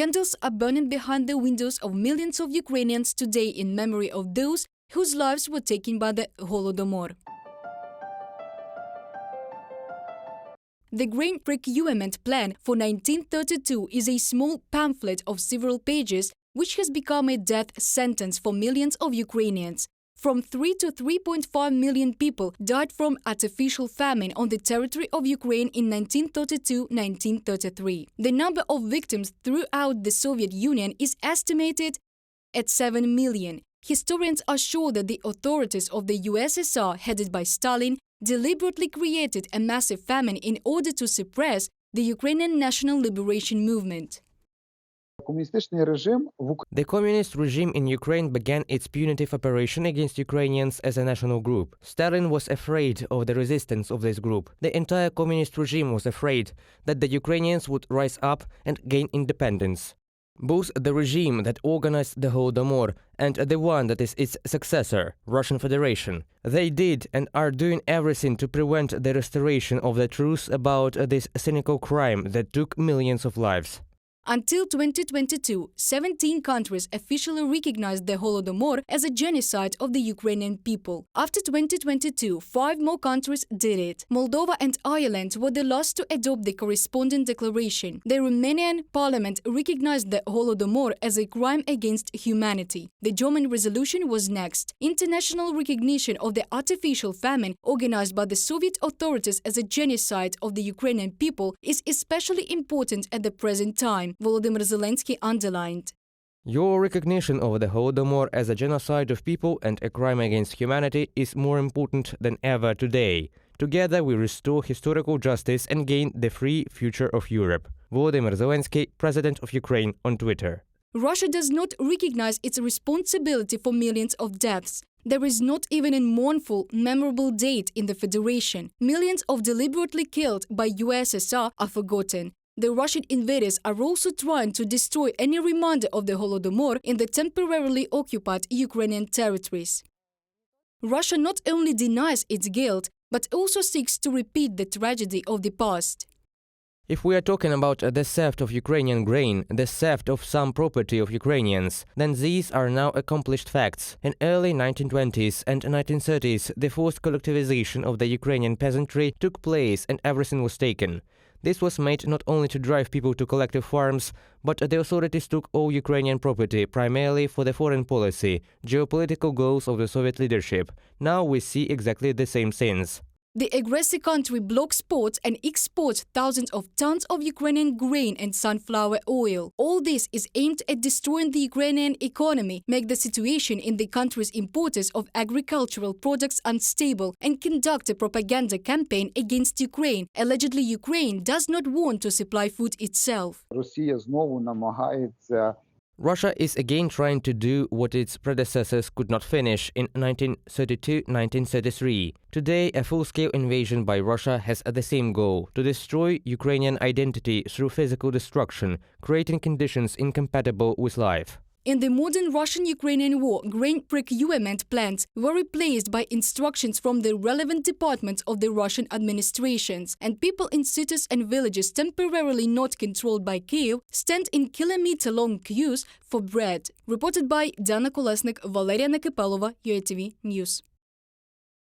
candles are burning behind the windows of millions of Ukrainians today in memory of those whose lives were taken by the Holodomor. The Grain Procurement Plan for 1932 is a small pamphlet of several pages which has become a death sentence for millions of Ukrainians. From 3 to 3.5 million people died from artificial famine on the territory of Ukraine in 1932-1933. The number of victims throughout the Soviet Union is estimated at 7 million. Historians are sure that the authorities of the USSR, headed by Stalin, deliberately created a massive famine in order to suppress the Ukrainian national liberation movement. The communist regime in Ukraine began its punitive operation against Ukrainians as a national group. Stalin was afraid of the resistance of this group. The entire communist regime was afraid that the Ukrainians would rise up and gain independence. Both the regime that organized the Holodomor and the one that is its successor, Russian Federation, they did and are doing everything to prevent the restoration of the truth about this cynical crime that took millions of lives. Until 2022, 17 countries officially recognized the Holodomor as a genocide of the Ukrainian people. After 2022, 5 more countries did it. Moldova and Ireland were the last to adopt the corresponding declaration. The Romanian parliament recognized the Holodomor as a crime against humanity. The German resolution was next. International recognition of the artificial famine organized by the Soviet authorities as a genocide of the Ukrainian people is especially important at the present time, Volodymyr Zelensky underlined. Your recognition of the Holodomor as a genocide of people and a crime against humanity is more important than ever today. Together we restore historical justice and gain the free future of Europe. Volodymyr Zelensky, President of Ukraine, on Twitter. Russia does not recognize its responsibility for millions of deaths. There is not even a mournful, memorable date in the Federation. Millions of deliberately killed by USSR are forgotten. The Russian invaders are also trying to destroy any reminder of the Holodomor in the temporarily occupied Ukrainian territories. Russia not only denies its guilt, but also seeks to repeat the tragedy of the past. If we are talking about the theft of Ukrainian grain, the theft of some property of Ukrainians, then these are now accomplished facts. In early 1920s and 1930s, the forced collectivization of the Ukrainian peasantry took place and everything was taken. This was made not only to drive people to collective farms, but the authorities took all Ukrainian property primarily for the foreign policy, geopolitical goals of the Soviet leadership. Now we see exactly the same things. The aggressive country blocks ports and exports thousands of tons of Ukrainian grain and sunflower oil. All this is aimed at destroying the Ukrainian economy, make the situation in the country's importers of agricultural products unstable, and conduct a propaganda campaign against Ukraine. Allegedly, Ukraine does not want to supply food itself. Russia is again trying to do what its predecessors could not finish in 1932-1933. Today, a full-scale invasion by Russia has the same goal: to destroy Ukrainian identity through physical destruction, creating conditions incompatible with life. In the modern Russian-Ukrainian war, grain procurement plans were replaced by instructions from the relevant departments of the Russian administrations, and people in cities and villages temporarily not controlled by Kyiv stand in kilometer-long queues for bread. Reported by Dana Kolesnik, Valeria Nekipelova, UATV News.